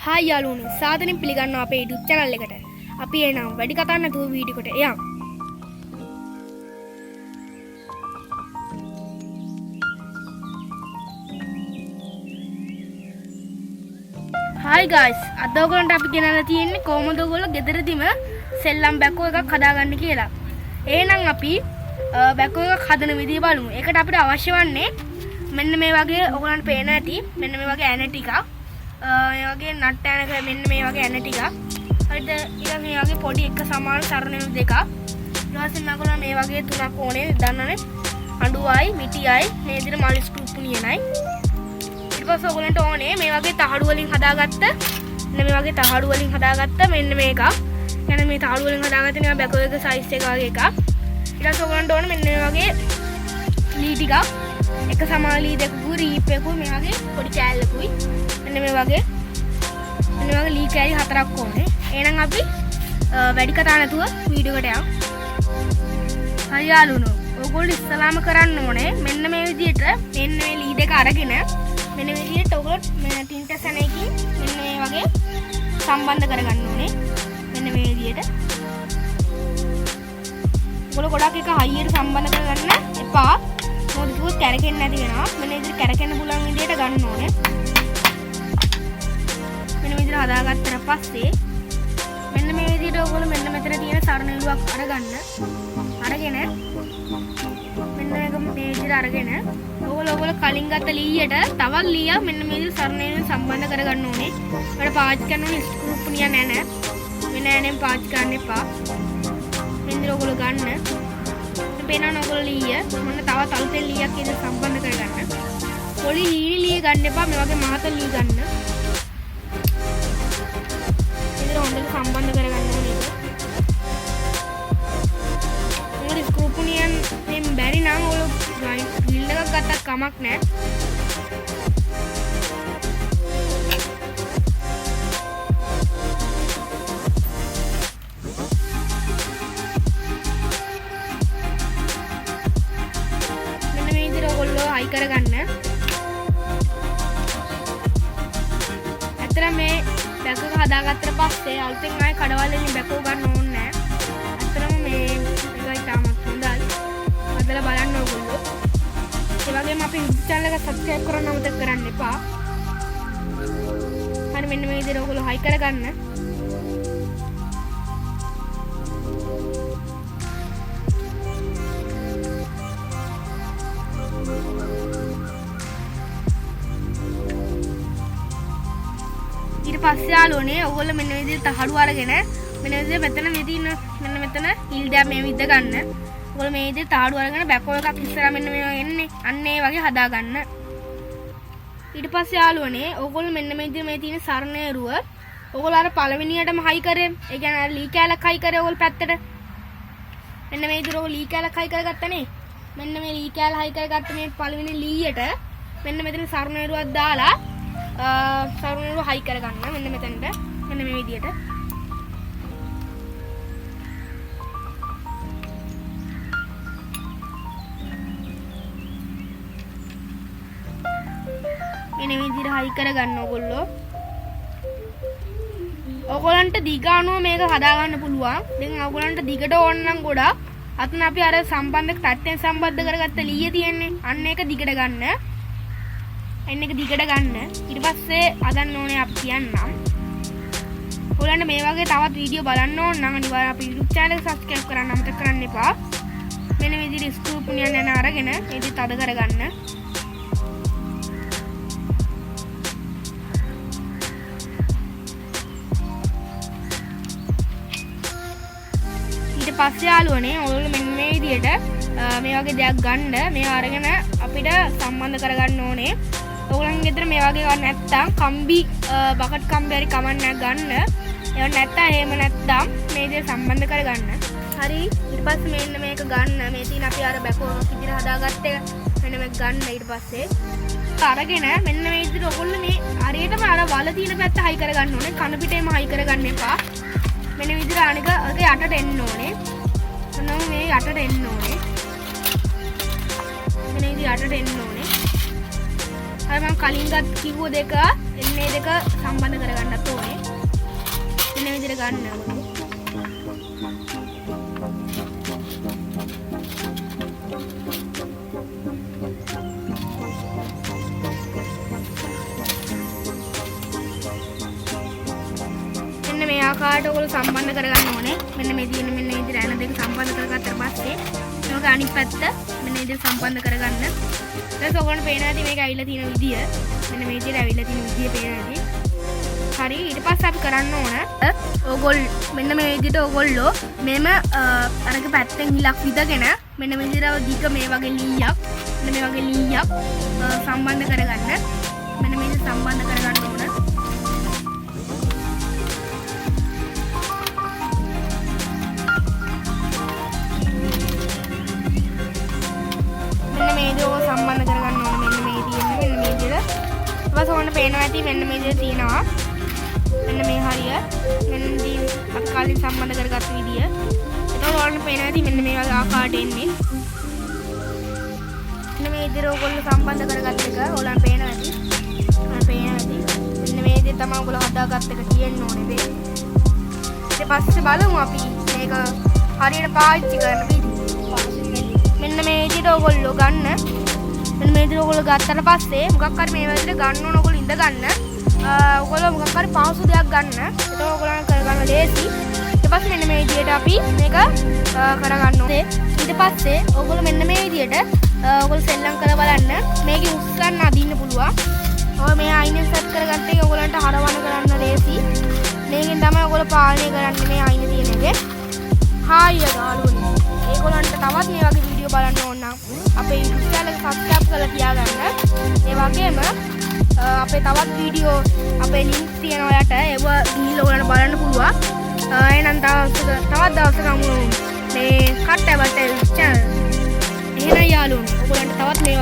Hi යාළුවනේ සාදරයෙන් පිළිගන්නවා අපේ YouTube channel එකට. අපි එනම් වැඩි කතා නැතුව වීඩියෝ එකට යමු. Hi guys, අද ඔයගොල්ලන්ට අපි ගෙනල්ලා තියෙන්නේ කොහොමද ඔයගොල්ලෝ ගෙදරදීම සෙල්ලම් බැකෝ එකක් හදාගන්න කියලා. එහෙනම් අපි බැකෝ එකක් හදන විදිය බලමු. ඒකට අපිට අවශ්‍ය වන්නේ මෙන්න මේ වගේ ඔයගොල්ලන්ට පේන ඇති මෙන්න මේ වගේ ඇන ටිකක්. මේ වගේ නට් ඇනක මෙන්න මේ වගේ ඇන ටිකක්. හරිද? ඊට මේ වගේ පොඩි එක සමාන සරණු දෙකක්. ඊට පස්සේ මගොල්ලෝ මේ වගේ තුනක් ඕනේ දන්නනේ. අඬුවයි, මිටියයි, මේ විදිහට මල් ස්ක්‍රූ පුනියනයි. ඊට පස්සේ ඔයගොල්ලන්ට ඕනේ මේ වගේ තහඩු වලින් හදාගත්ත මෙන්න මේ වගේ තහඩු වලින් හදාගත්ත මෙන්න මේක. يعني මේ තහඩු වලින් හදාගත්ත නිකන් බැකෝ එක සයිස් එක වගේ එකක්. ඊට පස්සේ ඔයගොල්ලන්ට ඕනේ මෙන්න මේ වගේ ලී ටිකක්. එක සමාන ලී දෙකකුයි රීප් එකකුයි මේ වගේ පොඩි කෑල්ලකුයි. මෙන්න මේ වගේ ලී කෑලි හතරක් ඕනේ. එහෙනම් අපි වැඩි කතා නැතුව වීඩියෝ එකට යමු. හරි යාළුවෝ. ඔයගොල්ලෝ ඉස්සලාම කරන්න ඕනේ මෙන්න මේ විදිහට මෙන්න මේ ලී දෙක අරගෙන මෙන්න මේ විදිහට ඔයගොල්ලෝ මේ ටින්ටස් එකකින් මෙන්න මේ වගේ සම්බන්ධ කරගන්න ඕනේ. මෙන්න මේ විදිහට. ඔයගොල්ලෝ ගොඩක් එක හයියට සම්බන්ධ කරගන්න එපා. මොකද ඒක කැරකෙන්නේ නැති වෙනවා. මෙන්න විදිහට කැරකෙන්න පුළුවන් විදිහට ගන්න ඕනේ. මෙන්න විදිහට හදාගත්තට පස්සේ මෙන්න මේ විදිහට ඔයගොල්ලෝ මෙන්න මෙතන තියෙන සරණිලුවක් අරගන්න. අරගෙන මෙන්න මේක මේ විදිහට අරගෙන ඔයගොල්ලෝ කලින් ගත්ත ලීයට තවත් ලීයක් මෙන්න මේ විදිහට සරණිලුවෙන් සම්බන්ධ කරගන්න ඕනේ. ඒකට පාවිච්චි කරන ඕනේ ස්ක්‍රූ පුනිය නෑ. වෙන නෑනේ පාවිච්චි කරන්න එපා. මෙන්න විදිහට ඔයගොල්ලෝ ගන්න. පේනවනේ ඔයගොල්ලෝ ලීය මොන තවත් අලුතෙන් ලීයක් ඉද සම්බන්ධ කරගන්න. පොඩි ලී ගන්න එපා. මේ වගේ මහත ලී ගන්න. ඉතින් හොඳට සම්බන්ධ කරගන්න ඕනේ. මොකද ස්ක්‍රූ පුනියන් මේ බැරි නම් ඔයගොල්ලෝ ඩ්‍රිල් එකක් ගත්තත් කමක් නැහැ. හයි කරගන්න. ඇත්තට මේ බැකෝ එක හදාගත්තට පස්සේ අලුතෙන් ආයේ කඩවල වලින් බැකෝ ගන්න ඕනේ නැහැ. ඇත්තටම මේ එකයි තාමත් හොඳයි. හදලා බලන්න ඕගොල්ලෝ. ඒ වගේම අපේ YouTube channel එක subscribe කරන්න අමතක කරන්න එපා. හරි මෙන්න මේ විදිහට ඔයගොල්ලෝ හයි කරගන්න. ඊට පස්සේ යාළුවනේ ඔයගොල්ලෝ මෙන්න විදිහට තහඩු අරගෙන මෙන්න විදිහට මෙතන මේ තියෙන මෙන්න මෙතන හිල් දැම් මේ විදිහට ගන්න. ඔයගොල්ලෝ මේ විදිහට තහඩු අරගෙන බැකෝ එකක් ඉස්සරහා මෙන්න මේ එන්නේ. අන්න ඒ වගේ හදාගන්න. ඊට පස්සේ යාළුවනේ ඔයගොල්ලෝ මෙන්න මේ විදිහට මේ තියෙන සරණේරුව ඔයගොල්ලෝ අර පළවෙනියටම හයි කරේ. ඒ කියන්නේ ලී කැලක් හයි කරේ ඔයගොල්ලෝ පැත්තට. මෙන්න මේ විදිහට ඔයගොල්ලෝ ලී කැලක් හයි කරගත්තනේ. මෙන්න මේ ලී කැල හයි කරගත්ත මේ පළවෙනි ලීයට මෙන්න මෙතන සරණේරුවක් දාලා සරණේරුව හයි කරගන්න මෙන්න මෙතනට මෙන්න මේ විදිහට. මෙන්න මේ විදිහට හයි කරගන්න ඕගොල්ලෝ. ඕගොල්ලන්ට දිග අනුව මේක හදාගන්න පුළුවන්. දැන් ඕගොල්ලන්ට දිගට ඕන නම් ගොඩක් අතන අපි අර සම්බන්ධ පැත්තෙන් සම්බන්ධ කරගත්ත ලීය තියෙන්නේ. අන්න ඒක දිගට ගන්න. එන්න එක දිගට ගන්න. ඊට පස්සේ අදන්න ඕනේ අපි කියන්නම්. ඔයාලන්ට මේ වගේ තවත් වීඩියෝ බලන්න ඕන නම් අනිවාර්යයෙන් අපේ YouTube channel එක subscribe කරන්න අමතක කරන්න එපා. මෙන්න මේ විදිහට ස්ක්‍රූ පුනියන් යන අරගෙන මේ විදිහට අද කරගන්න. ඊට පස්සේ යාළුවනේ ඔයාලෝ මෙන්න මේ විදිහට මේ වගේ දෙයක් ගන්න. මේ අරගෙන අපිට සම්බන්ධ කරගන්න ඕනේ. ඔයගොල්ලන් ගෙදර මේ වගේ ගන්න නැත්තම් කම්බි බකට් කම්බි හරි කමන්න ගන්න. ඒව නැත්තම් එහෙම නැත්තම් මේ දේ සම්බන්ධ කරගන්න. හරි ඊට පස්සේ මෙන්න මේක ගන්න. මේ තියෙන අපි අර බැකෝ විදිහට හදාගත්ත එක මෙන්න මේක ගන්න. ඊට පස්සේ අරගෙන මෙන්න මේ විදිහට ඔයගොල්ලෝ මේ හරියටම අර වල තියෙන පැත්ත හයි කරගන්න ඕනේ. කන පිටේම හයි කරගන්න එපා. මෙන්න විදිහට අනික යටට එන්න ඕනේ. මොනවා මේ යටට එන්න ඕනේ. මෙන්න විදිහට යටට එන්න ඕනේ. මම කලින් ගත් කිව්ව දෙක එන්නේ දෙක සම්බන්ධ කරගන්නත් ඕනේ. විදියට ගන්න ඕනේ. මෙන්න මේ ආකාරයට ඔයගොල්ලෝ සම්බන්ධ කරගන්න ඕනේ. මෙන්න මේ තියෙන මෙන්න මේ විදිහට ඇන දෙක සම්බන්ධ කරගත්තාට පස්සේ මේක අනිත් පැත්ත මෙන්න මේ විදිහට සම්බන්ධ කරගන්න. ඊට ඔයගොල්ලෝ පේනවා ඇති මේක ඇවිල්ලා තියෙන විදිය. මෙන්න මේ විදිහට ඇවිල්ලා තියෙන විදිය පේනවා ඇති. හරි ඊට පස්සේ අපි කරන්න ඕන ඕගොල්ලෝ මෙන්න මේ විදිහට ඕගොල්ලෝ මෙම අරක පැත්තෙන් හිලක් විදගෙන මෙන්න මේ විදිහට දිග මේ වගේ ලීයක් මෙන්න මේ වගේ ලීයක් සම්බන්ධ කරගන්න. මෙන්න මේ විදිහට සම්බන්ධ කරගන්න ඕන. මෙන්න මේ විදිහට සම්බන්ධ කරගන්න ඕන. මෙන්න මේ තියෙන්නේ මෙන්න මේ විදිහට. ඊට පස්සේ ඕන පේනවා ඇති මෙන්න මේ විදිහට තියෙනවා. මෙන්න මේ හරිය මෙන්න දී අපි කලින් සම්බන්ධ කරගත්ත විදිය. එතකොට ඔයාලට පේනවා ඇති මෙන්න මේ වගේ ආකාරයට එන්නේ. මෙන්න මේ විදිහට ඔයගොල්ලෝ සම්බන්ධ කරගත්ත එක ඔයාලට පේනවා ඇති. මෙන්න මේ විදිහට තමයි ඔයගොල්ලෝ හදාගත්ත එක තියෙන්න ඕනේ දේ. ඊට පස්සේ බලමු අපි මේක හරියට පාවිච්චි කරන විදිහ. මෙන්න මේ විදිහට ඔයගොල්ලෝ ගන්න. මෙන්න මේ විදිහට ඔයගොල්ලෝ ගත්තට පස්සේ මොකක් හරි මේ විදිහට ගන්න ඕන ඔයගොල්ලෝ ඉඳ ගන්න. ඔයගොල්ලෝ මොකක් හරි පහසු දෙයක් ගන්න. ඒක ඔයගොල්ලන් කරගන්න ලේසි. ඊට පස්සේ මෙන්න මේ විදිහට අපි මේක කරගන්න ඕනේ. ඊට පස්සේ ඔයගොල්ලෝ මෙන්න මේ විදිහට ඔයගොල්ලෝ සෙල්ලම් කරලා බලන්න. මේකේ උස් ගන්න අදින්න පුළුවන්. ඔය මේ අයිනේ සෙට් කරගත්ත එක ඔයගොල්ලන්ට හරවන්න කරන්න ලේසි. මේකෙන් තමයි ඔයගොල්ලෝ පාලනය කරන්නේ මේ අයිනේ තියෙන එක. හායි යාළුවනේ. ඒගොල්ලන්ට තවත් මේ වගේ වීඩියෝ බලන්න ඕන නම් අපේ YouTube channel එක subscribe කරලා තියාගන්න. ඒ වගේම අපේ තවත් වීඩියෝ අපේ ලින්ක් තියෙනවා යට ඒව ගිහිල්ලා ඔයාලට බලන්න පුළුවන්. එහෙනම් තවත් දවසක හමු මේ කට්ටබට channel. එහෙනම් යාළුවෝ ඔයගොල්ලන්ට තවත් මේ